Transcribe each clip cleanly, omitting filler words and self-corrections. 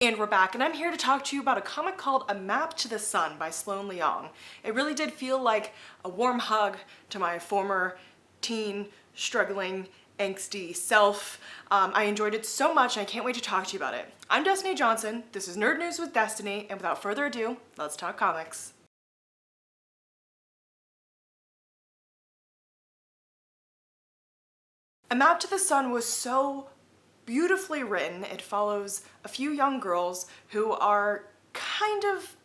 And we're back, and I'm here to talk to you about a comic called A Map to the Sun by Sloane Leong. It really did feel like a warm hug to my former teen, struggling, angsty self. I enjoyed it so much, and I can't wait to talk to you about it. I'm Destiny Johnson, this is Nerd News with Destiny, and without further ado, let's talk comics. A Map to the Sun was so beautifully written. It follows a few young girls who are kind of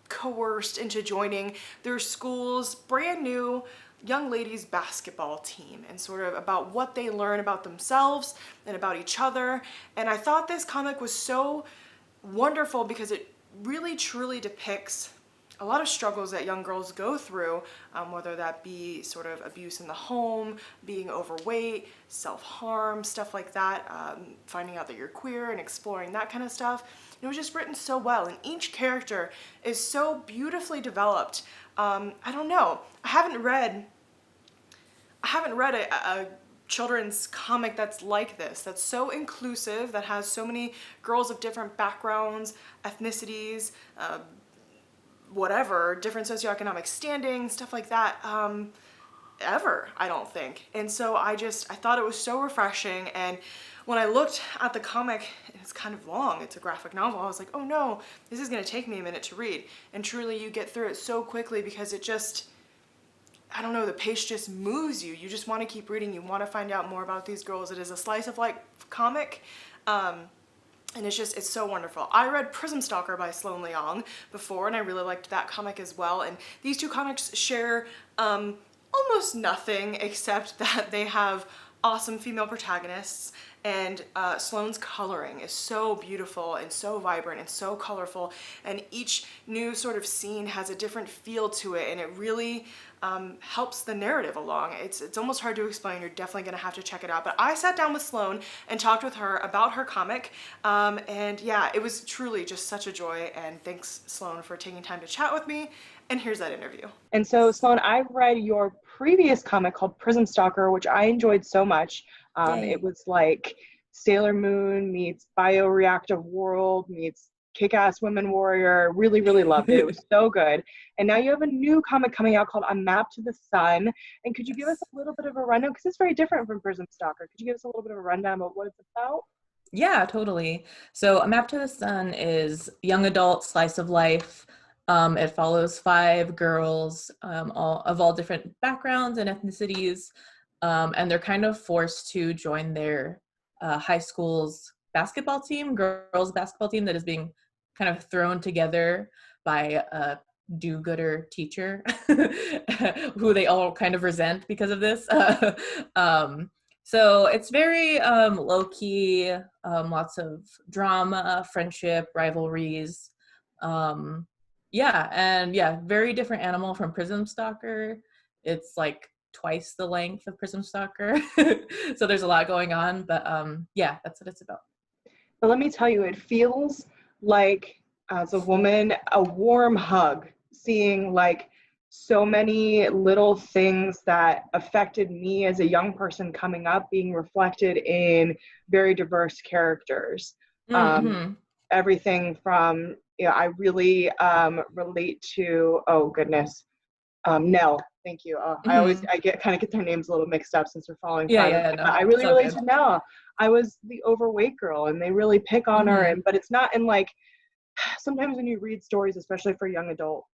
coerced into joining their school's brand new young ladies basketball team, and sort of about what they learn about themselves and about each other. And I thought this comic was so wonderful because it really truly depicts a lot of struggles that young girls go through, whether that be sort of abuse in the home, being overweight, self-harm, stuff like that, finding out that you're queer and exploring that kind of stuff. It was just written so well, and each character is so beautifully developed. I don't know. I haven't read a children's comic that's like this, that's so inclusive, that has so many girls of different backgrounds, ethnicities, whatever, different socioeconomic standing, stuff like that, ever, I don't think. And so I thought it was so refreshing. And when I looked at the comic, it's kind of long, it's a graphic novel, I was like, oh no, this is gonna take me a minute to read. And truly you get through it so quickly because it just, I don't know, the pace just moves you. You just want to keep reading. You want to find out more about these girls. It is a slice of life comic. And it's so wonderful. I read Prism Stalker by Sloane Leong before, and I really liked that comic as well. And these two comics share almost nothing except that they have awesome female protagonists, and Sloane's coloring is so beautiful and so vibrant and so colorful, and each new sort of scene has a different feel to it, and it really helps the narrative along. It's almost hard to explain. You're definitely gonna have to check it out. But I sat down with Sloane and talked with her about her comic, and yeah, it was truly just such a joy, and thanks, Sloane, for taking time to chat with me. And here's that interview. And so, Sloane, I've read your previous comic called Prism Stalker, which I enjoyed so much. It Yay. was like Sailor Moon meets Bioreactive World meets Kick-Ass Women Warrior. Really, really loved it. It was so good. And now you have a new comic coming out called A Map to the Sun. And could you give us Yes. a little bit of a rundown? Because it's very different from Prism Stalker. Could you give us a little bit of a rundown about what it's about? Yeah, totally. So A Map to the Sun is young adult slice of life. It follows five girls, all different backgrounds and ethnicities, and they're kind of forced to join their high school's basketball team, girls basketball team that is being kind of thrown together by a do-gooder teacher who they all kind of resent because of this. So it's very low-key, lots of drama, friendship, rivalries. Um, yeah, and yeah, very different animal from Prism Stalker. It's like twice the length of Prism Stalker. So there's a lot going on, but yeah, that's what it's about. But let me tell you, it feels like, as a woman, a warm hug seeing like so many little things that affected me as a young person coming up being reflected in very diverse characters. Um, Mm-hmm. Everything from, I really relate to, oh goodness, Nell. Thank you. Mm-hmm. I get their names a little mixed up since we're following Yeah, Prime. yeah, But no, I it's really all relate good. to Nell. I was the overweight girl, and they really pick on her. Mm-hmm. But it's not in like, sometimes when you read stories, especially for young adult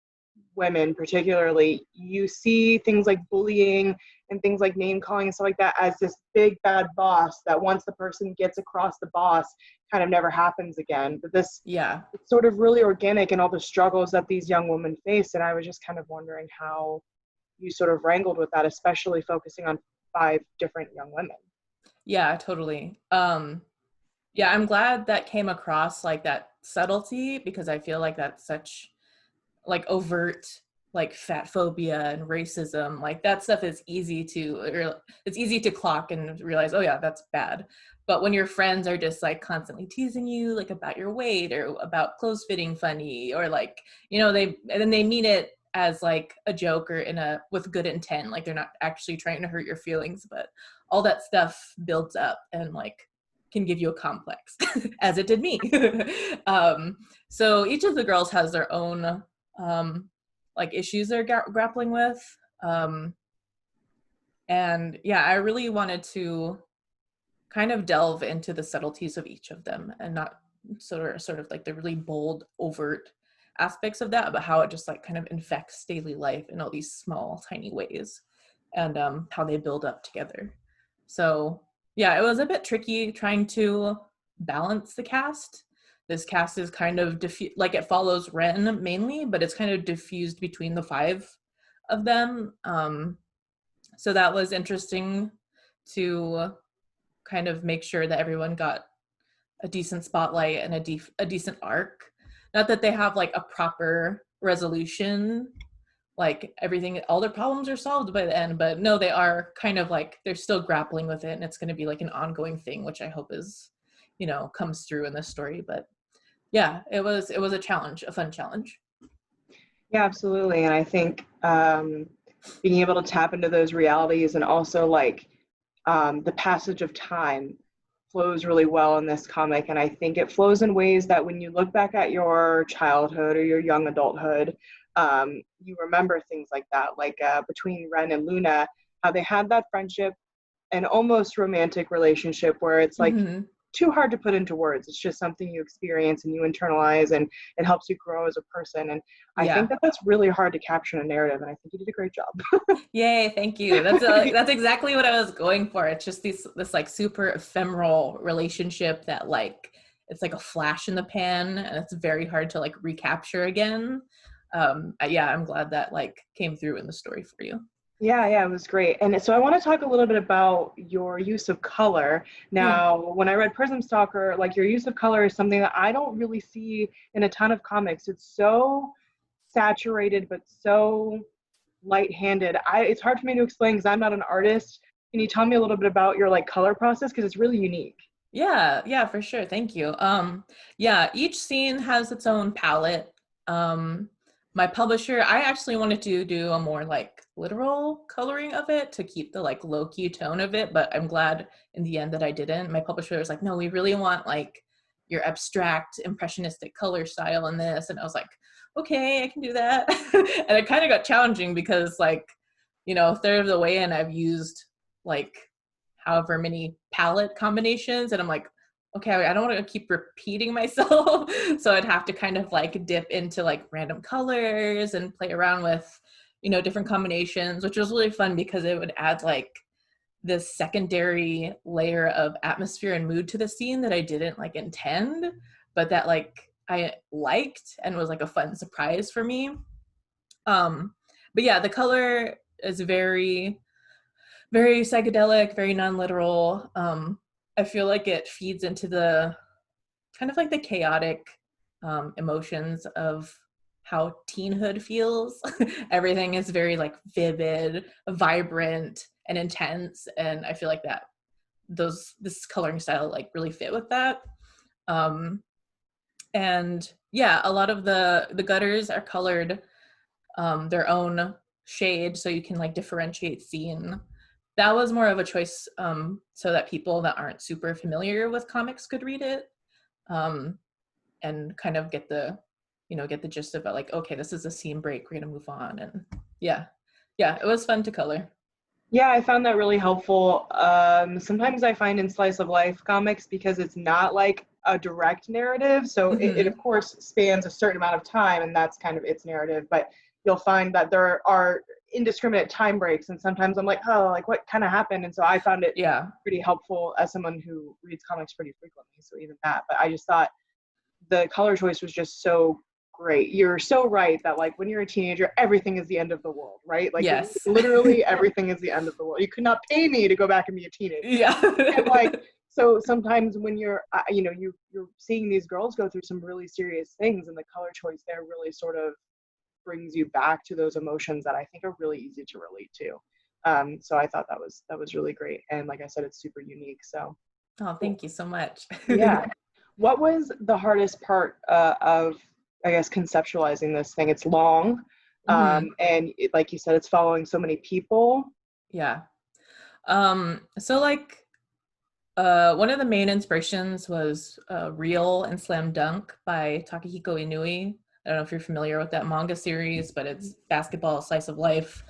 women particularly, you see things like bullying and things like name calling and stuff like that as this big bad boss that once the person gets across the boss kind of never happens again. But this, Yeah. it's sort of really organic in all the struggles that these young women face. And I was just kind of wondering how you sort of wrangled with that, especially focusing on five different young women. Yeah, totally. Yeah, I'm glad that came across like that subtlety because I feel like that's such like overt like fat phobia and racism. Like that stuff is easy to it's easy to clock and realize, oh yeah, that's bad. But when your friends are just like constantly teasing you like about your weight or about clothes fitting funny or like, they and then they mean it as like a joke or in a with good intent, like they're not actually trying to hurt your feelings, but all that stuff builds up and like can give you a complex, as it did me. So each of the girls has their own like issues they're grappling with. And yeah, I really wanted to kind of delve into the subtleties of each of them and not sort of like the really bold, overt aspects of that, but how it just like kind of infects daily life in all these small, tiny ways, and how they build up together. So yeah, it was a bit tricky trying to balance the cast. This cast is kind of like it follows Ren mainly, but it's kind of diffused between the five of them. So that was interesting to kind of make sure that everyone got a decent spotlight and a decent arc. Not that they have like a proper resolution, like everything, all their problems are solved by the end, but no, they are kind of like they're still grappling with it, and it's going to be like an ongoing thing, which I hope is, comes through in this story. But yeah, it was a challenge, a fun challenge. Yeah, absolutely. And I think being able to tap into those realities and also like the passage of time flows really well in this comic. And I think it flows in ways that when you look back at your childhood or your young adulthood, you remember things like that, like between Ren and Luna, how they had that friendship and almost romantic relationship where it's like Mm-hmm. too hard to put into words. It's just something you experience and you internalize, and it helps you grow as a person. And I think Yeah. that that's really hard to capture in a narrative, and I think you did a great job. Yay, thank you. That's exactly what I was going for. It's just this like super ephemeral relationship that like it's like a flash in the pan, and it's very hard to like recapture again. Yeah, I'm glad that like came through in the story for you. Yeah, it was great. And so I want to talk a little bit about your use of color. Mm, Now, when I read Prism Stalker, like your use of color is something that I don't really see in a ton of comics. It's so saturated, but so light-handed. It's hard for me to explain because I'm not an artist. Can you tell me a little bit about your like color process? Because it's really unique. yeah, for sure. Thank you. Yeah, each scene has its own palette. My publisher, I actually wanted to do a more like literal coloring of it to keep the like low key tone of it, but I'm glad in the end that I didn't. My publisher was like, no, we really want like your abstract impressionistic color style in this. And I was like, okay, I can do that. And it kind of got challenging because like, third of the way in I've used like however many palette combinations, and I'm like, okay, I don't want to keep repeating myself. So I'd have to kind of like dip into like random colors and play around with, different combinations, which was really fun because it would add like this secondary layer of atmosphere and mood to the scene that I didn't like intend, but that like I liked and was like a fun surprise for me. But yeah, the color is very, very psychedelic, very non-literal. I feel like it feeds into the kind of like the chaotic emotions of how teenhood feels. Everything is very like vivid, vibrant, and intense, and I feel like that this coloring style like really fit with that. Um, and yeah, a lot of the gutters are colored their own shade, so you can like differentiate scene. That was more of a choice so that people that aren't super familiar with comics could read it, um, and kind of get the gist of it, like, okay, this is a scene break, we're gonna move on. And yeah, it was fun to color. Yeah, I found that really helpful. Sometimes I find in slice of life comics, because it's not like a direct narrative, so it of Mm-hmm. course spans a certain amount of time, and that's kind of its narrative, but you'll find that there are indiscriminate time breaks, and sometimes I'm like, oh, like what kind of happened? And so I found it Yeah. pretty helpful as someone who reads comics pretty frequently, so even that. But I just thought the color choice was just so great. You're so right that like when you're a teenager, everything is the end of the world, right? Like Yes. literally everything is the end of the world. You could not pay me to go back and be a teenager. Yeah. And like so sometimes when you're you're seeing these girls go through some really serious things, and the color choice there really sort of brings you back to those emotions that I think are really easy to relate to. So I thought that was really great, and like I said, it's super unique. So Oh, cool. thank you so much. Yeah. What was the hardest part of, I guess, conceptualizing this thing? It's long, Hmm. and like you said, it's following so many people. Yeah. So like One of the main inspirations was Real and Slam Dunk by Takahiko Inui. I don't know if you're familiar with that manga series, but it's basketball slice of life.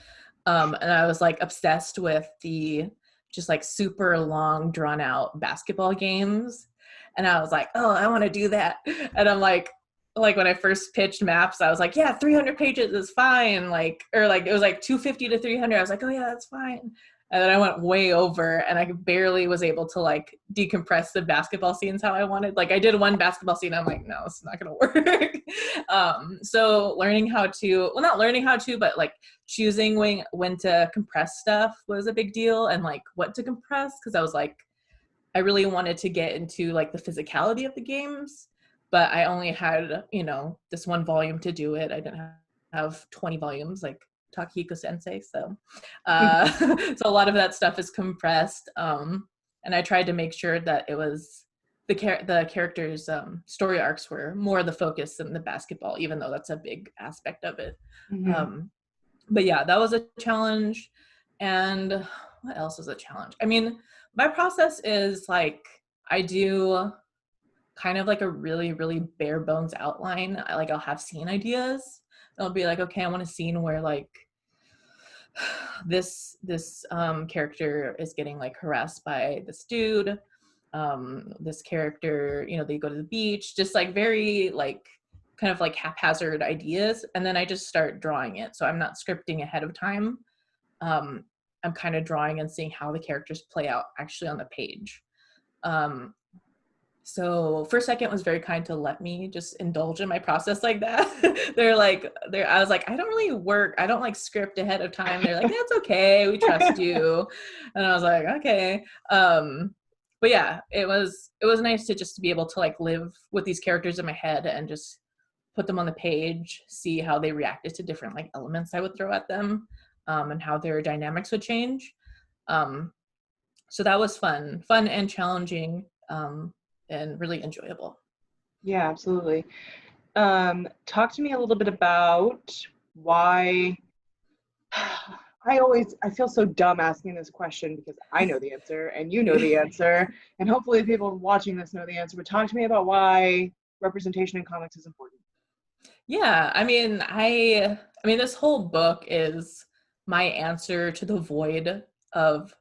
And I was like obsessed with the just like super long drawn out basketball games. And I was like, oh, I want to do that. And I'm like when I first pitched maps, I was like, yeah, 300 pages is fine. Like, or like it was like 250 to 300. I was like, oh yeah, that's fine. And then I went way over and I barely was able to like decompress the basketball scenes how I wanted. Like I did one basketball scene. I'm like, no, it's not going to work. So learning how to, well, not learning how to, but like choosing when to compress stuff was a big deal, and like what to compress. Cause I was like, I really wanted to get into like the physicality of the games, but I only had, this one volume to do it. I didn't have 20 volumes like Takahiko Sensei. So, so a lot of that stuff is compressed. And I tried to make sure that it was the characters' story arcs were more the focus than the basketball, even though that's a big aspect of it. Mm-hmm. But yeah, that was a challenge. And what else was a challenge? I mean, my process is like, I do kind of like a really, really bare bones outline. I'll have scene ideas. I'll be like, okay, I want a scene where like this character is getting like harassed by this dude. This character, they go to the beach, just like very like kind of like haphazard ideas. And then I just start drawing it. So I'm not scripting ahead of time. I'm kind of drawing and seeing how the characters play out actually on the page. So First Second was very kind to let me just indulge in my process like that. I was like, I don't like script ahead of time. They're like, that's okay, we trust you. And I was like, okay. But yeah, it was nice to just be able to like live with these characters in my head and just put them on the page, see how they reacted to different like elements I would throw at them, and how their dynamics would change. So that was fun and challenging. And really enjoyable. Yeah, absolutely. Talk to me a little bit about why I feel so dumb asking this question because I know the answer and you know the answer, and hopefully the people watching this know the answer, but talk to me about why representation in comics is important. Yeah, I mean, this whole book is my answer to the void of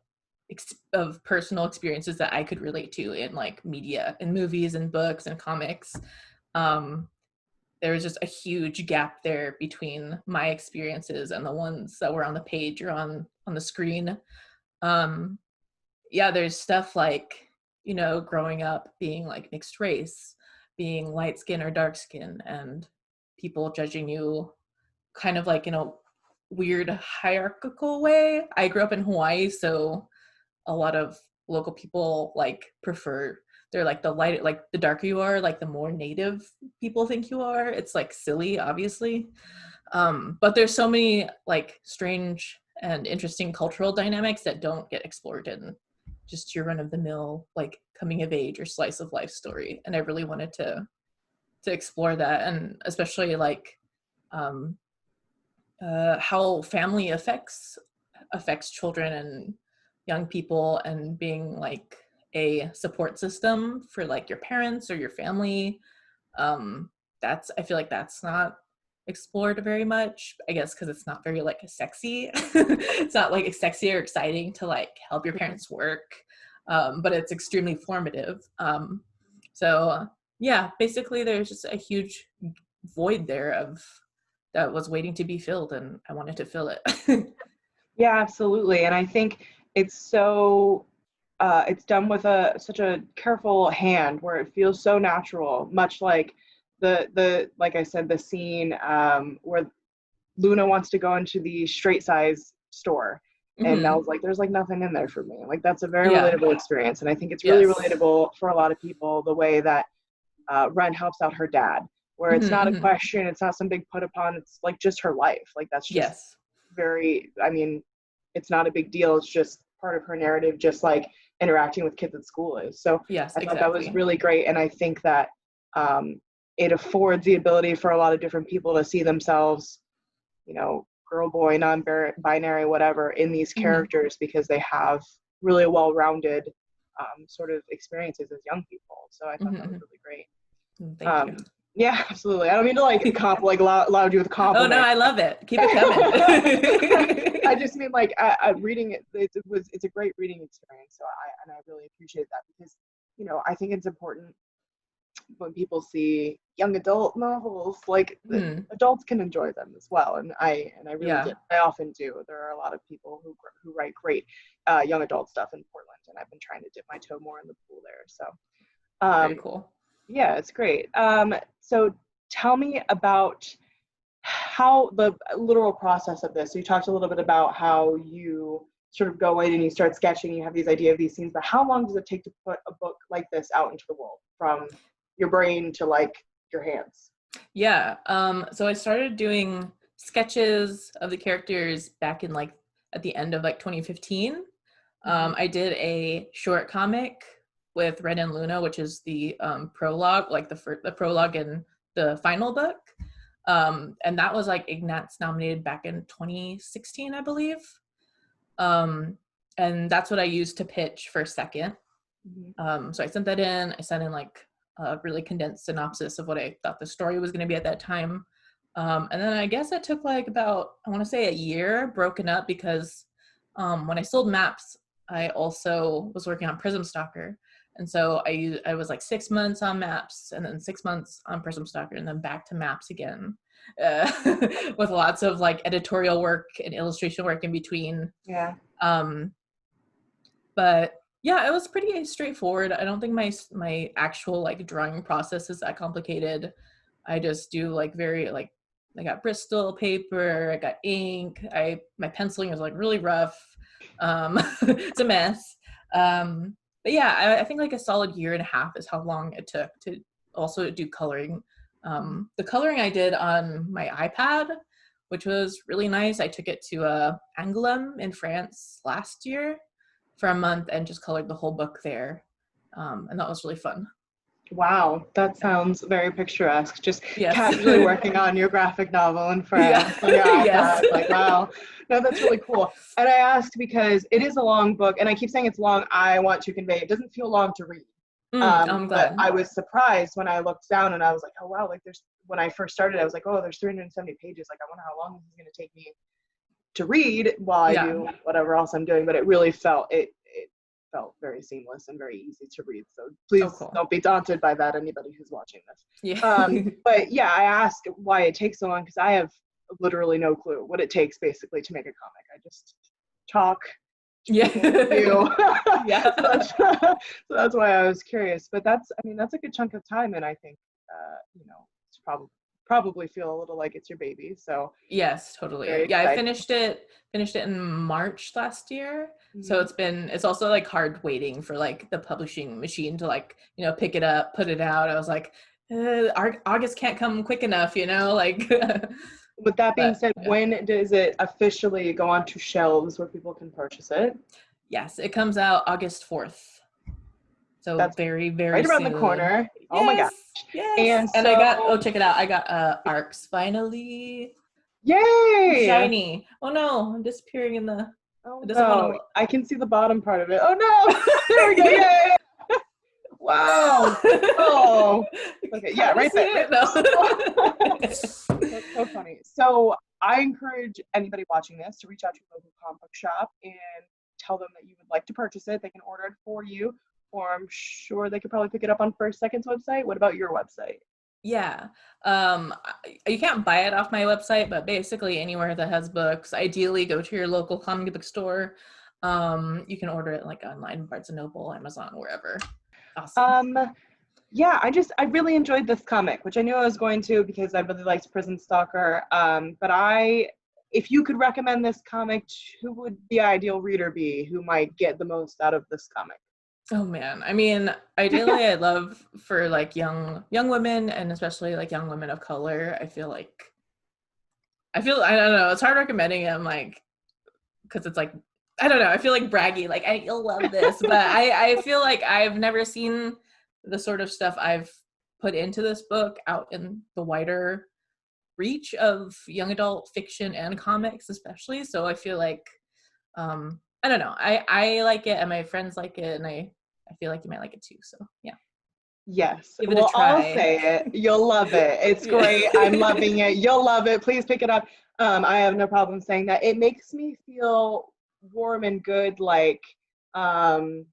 personal experiences that I could relate to in like media and movies and books and comics. There was just a huge gap there between my experiences and the ones that were on the page or on the screen. Yeah, there's stuff like, growing up being like mixed race, being light skin or dark skin, and people judging you kind of like in a weird hierarchical way. I grew up in Hawaii, so a lot of local people like prefer, they're like the darker you are, like the more native people think you are. It's like silly, obviously. But there's so many like strange and interesting cultural dynamics that don't get explored in just your run of the mill like coming of age or slice of life story. And I really wanted to explore that, and especially like how family affects children and young people, and being like a support system for like your parents or your family. I feel like that's not explored very much, I guess because it's not very like sexy. It's not like sexy or exciting to like help your parents work, but it's extremely formative. So yeah, basically there's just a huge void there that was waiting to be filled, and I wanted to fill it. Yeah, absolutely. And I think it's so it's done with such a careful hand where it feels so natural, much like the like I said, the scene where Luna wants to go into the straight size store, and Mm-hmm. Mel's like, there's like nothing in there for me. Like that's a very Yeah. relatable experience, and I think it's really Yes. relatable for a lot of people the way that Ren helps out her dad, where it's Mm-hmm, not a mm-hmm. question, it's not some big put upon, it's like just her life. Like that's just Yes. very, I mean, it's not a big deal. It's just part of her narrative, just like interacting with kids at school is. So Yes, I thought that was exactly. really great. And I think that it affords the ability for a lot of different people to see themselves, girl, boy, non-binary, whatever, in these Mm-hmm. characters because they have really well-rounded sort of experiences as young people. So I thought that was really great. Thank you. Yeah, absolutely. I don't mean to like loud you with compliments. Oh no, I love it. Keep it coming. I just mean like reading it. It's a great reading experience. So I really appreciate that because I think it's important when people see young adult novels, like adults can enjoy them as well. And I really did. I often do. There are a lot of people who write great young adult stuff in Portland, and I've been trying to dip my toe more in the pool there. So very cool. Yeah, it's great. So tell me about how the literal process of this. So you talked a little bit about how you sort of go in and you start sketching, you have these idea of these scenes, but how long does it take to put a book like this out into the world from your brain to like your hands? Yeah. So I started doing sketches of the characters back in like at the end of like 2015. I did a short comic with Red and Luna, which is the prologue, like the prologue in the final book. And that was like Ignatz nominated back in 2016, I believe. And that's what I used to pitch for second. So I sent that in. I sent in like a really condensed synopsis of what I thought the story was going to be at that time. And then I guess it took like about, I want to say a year broken up because when I sold maps, I also was working on Prism Stalker. And so I was like 6 months on maps and then 6 months on Prism Stalker and then back to maps again with lots of like editorial work and illustration work in between. Yeah. But yeah, it was pretty straightforward. I don't think my actual like drawing process is that complicated. I just do like very like, I got Bristol paper, I got ink, my penciling is like really rough. It's a mess. But yeah, I think like a solid year and a half is how long it took to also do coloring. The coloring I did on my iPad, which was really nice. I took it to Angoulême in France last year for a month and just colored the whole book there. And that was really fun. Wow, that sounds very picturesque. Just Yes. casually working on your graphic novel in France. Yeah. Yes. Like, wow. No, that's really cool. And I asked because it is a long book, and I keep saying it's long. I want to convey it doesn't feel long to read. I'm glad. But I was surprised when I looked down and I was like, oh wow, like when I first started, I was like, oh, there's 370 pages. Like, I wonder how long this is going to take me to read while I do whatever else I'm doing. But it really felt felt very seamless and very easy to read. So please don't be daunted by that, anybody who's watching this. Yeah. But yeah, I asked why it takes so long because I have literally no clue what it takes basically to make a comic. I just talk. Yeah. Yeah. So that's why I was curious. But that's a good chunk of time, and I think it's probably feel a little like it's your baby. So yes, totally. Yeah, I finished it in March last year. So it's also like hard waiting for like the publishing machine to like, pick it up, put it out. I was like, August can't come quick enough, like. With that being said, when does it officially go onto shelves where people can purchase it? Yes, it comes out August 4th. So that's very, very right around soon. the corner. Oh my gosh. Yes. And so, check it out. I got ARCs finally. Yay! Shiny. Oh no, I'm disappearing in the. Oh no, I can see the bottom part of it. Oh no! There we go. Yay! Wow. Oh. Okay. Yeah. Right there. That's so funny. So I encourage anybody watching this to reach out to your local comic book shop and tell them that you would like to purchase it. They can order it for you, or I'm sure they could probably pick it up on First Second's website. What about your website? Yeah. You can't buy it off my website, but basically anywhere that has books, ideally go to your local comic book store. You can order it like online, Barnes & Noble, Amazon, wherever. Awesome. Yeah, I really enjoyed this comic, which I knew I was going to because I really liked Prison Stalker. But if you could recommend this comic, who would the ideal reader be who might get the most out of this comic? Oh man, I mean, ideally I'd love for like young women, and especially like young women of color. I don't know, it's hard recommending it. I'm like, because it's like, I don't know, I feel like braggy, like you'll love this, but I feel like I've never seen the sort of stuff I've put into this book out in the wider reach of young adult fiction and comics especially. So I feel like I don't know, I like it and my friends like it, and I I feel like you might like it too. So yeah, Yes. give it a Well, I'll try. say it. You'll love it. It's Yeah. great. I'm loving it. You'll love it. Please pick it up. I have no problem saying that. It makes me feel warm and good, like um,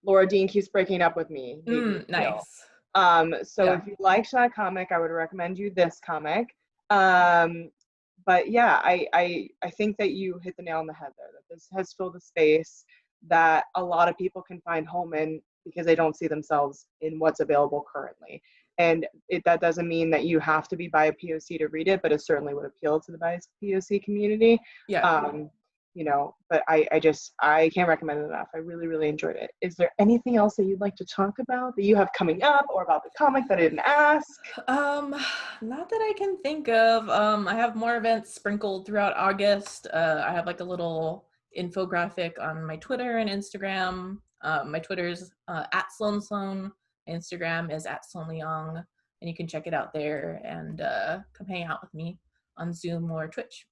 Laura Dean keeps breaking up with me. Made me feel. Nice. So Yeah. if you liked that comic, I would recommend you this comic. Um, but yeah, I think that you hit the nail on the head there, that this has filled a space that a lot of people can find home in because they don't see themselves in what's available currently. And that doesn't mean that you have to be bi POC to read it, but it certainly would appeal to the bi POC community. Yeah. You know, but I can't recommend it enough. I really, really enjoyed it. Is there anything else that you'd like to talk about that you have coming up, or about the comic that I didn't ask? Not that I can think of. I have more events sprinkled throughout August. I have like a little infographic on my Twitter and Instagram. My Twitter is at Sloane Sloan. My Instagram is at Sloane Leong, and you can check it out there and come hang out with me on Zoom or Twitch.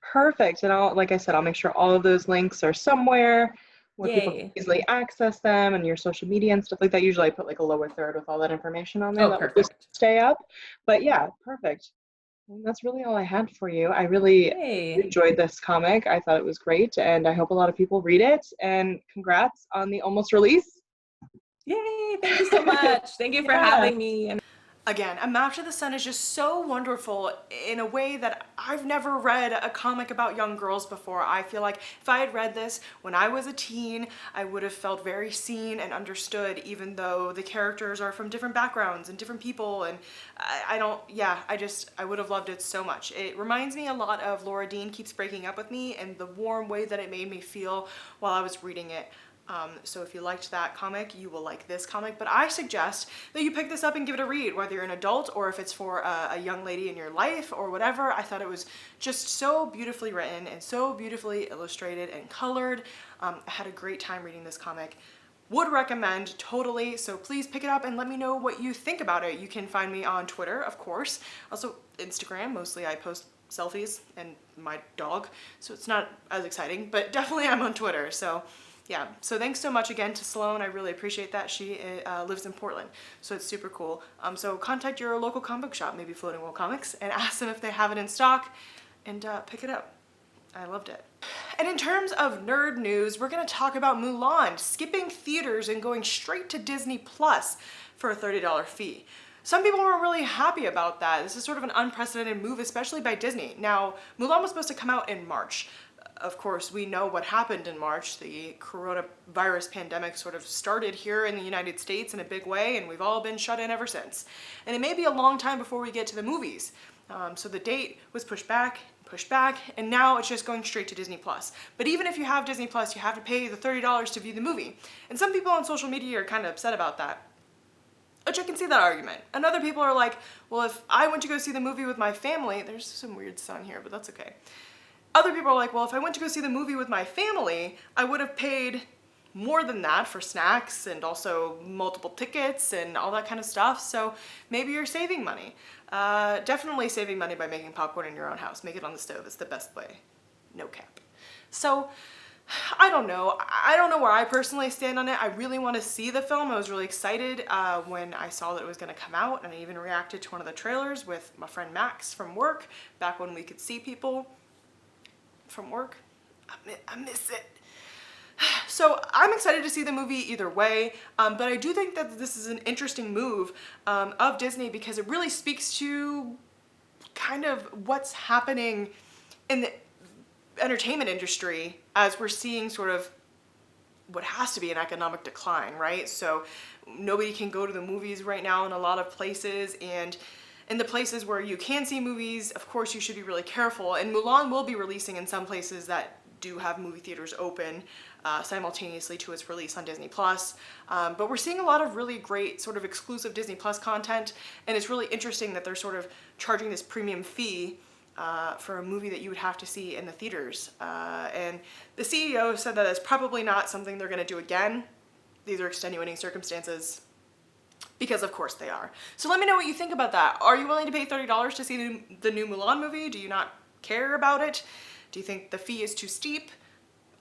Perfect. And like I said, I'll make sure all of those links are somewhere where people can Yay. easily access them, and your social media and stuff like that. Usually I put like a lower third with all that information on there Oh, that will just perfect. stay up. But yeah, perfect. And that's really all I had for you. I really Yay. enjoyed this comic. I thought it was great, and I hope a lot of people read it. And congrats on the almost release. Yay. Thank you so much. Thank you for Yeah. having me. And Again, A Map to the Sun is just so wonderful in a way that I've never read a comic about young girls before. I feel like if I had read this when I was a teen, I would have felt very seen and understood, even though the characters are from different backgrounds and different people. And I would have loved it so much. It reminds me a lot of Laura Dean Keeps Breaking Up With Me and the warm way that it made me feel while I was reading it. So if you liked that comic, you will like this comic, but I suggest that you pick this up and give it a read, whether you're an adult or if it's for a young lady in your life or whatever. I thought it was just so beautifully written and so beautifully illustrated and colored. I had a great time reading this comic. Would recommend totally, so please pick it up and let me know what you think about it. You can find me on Twitter, of course, also Instagram. Mostly I post selfies and my dog, so it's not as exciting, but definitely I'm on Twitter. So yeah, so thanks so much again to Sloane. I really appreciate that. She lives in Portland, so it's super cool. So contact your local comic book shop, maybe Floating World Comics, and ask them if they have it in stock, and pick it up. I loved it. And in terms of nerd news, we're gonna talk about Mulan skipping theaters and going straight to Disney Plus for a $30 fee. Some people weren't really happy about that. This is sort of an unprecedented move, especially by Disney. Now, Mulan was supposed to come out in March. Of course, we know what happened in March. The coronavirus pandemic sort of started here in the United States in a big way, and we've all been shut in ever since. And it may be a long time before we get to the movies. So the date was pushed back, and now it's just going straight to Disney Plus. But even if you have Disney Plus, you have to pay the $30 to view the movie. And some people on social media are kind of upset about that, which I can see that argument. And other people are like, well, if I went to go see the movie with my family, there's some weird sound here, but that's okay. Other people are like, well, if I went to go see the movie with my family, I would have paid more than that for snacks and also multiple tickets and all that kind of stuff. So maybe you're saving money. Definitely saving money by making popcorn in your own house. Make it on the stove. It's the best way. No cap. So I don't know. I don't know where I personally stand on it. I really want to see the film. I was really excited when I saw that it was going to come out, and I even reacted to one of the trailers with my friend Max from work, back when we could see people from work. I miss it. So I'm excited to see the movie either way, but I do think that this is an interesting move of Disney because it really speaks to kind of what's happening in the entertainment industry as we're seeing sort of what has to be an economic decline, right? So nobody can go to the movies right now in a lot of places, and in the places where you can see movies, of course, you should be really careful. And Mulan will be releasing in some places that do have movie theaters open simultaneously to its release on Disney Plus. But we're seeing a lot of really great sort of exclusive Disney Plus content, and it's really interesting that they're sort of charging this premium fee for a movie that you would have to see in the theaters. And the CEO said that it's probably not something they're gonna do again. These are extenuating circumstances. Because of course they are. So let me know what you think about that. Are you willing to pay $30 to see the new Mulan movie? Do you not care about it? Do you think the fee is too steep?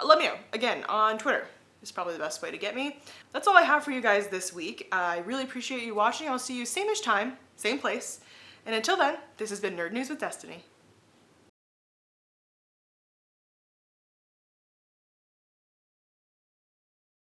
Let me know, again, on Twitter. is probably the best way to get me. That's all I have for you guys this week. I really appreciate you watching. I'll see you same-ish time, same place. And until then, this has been Nerd News with Destiny.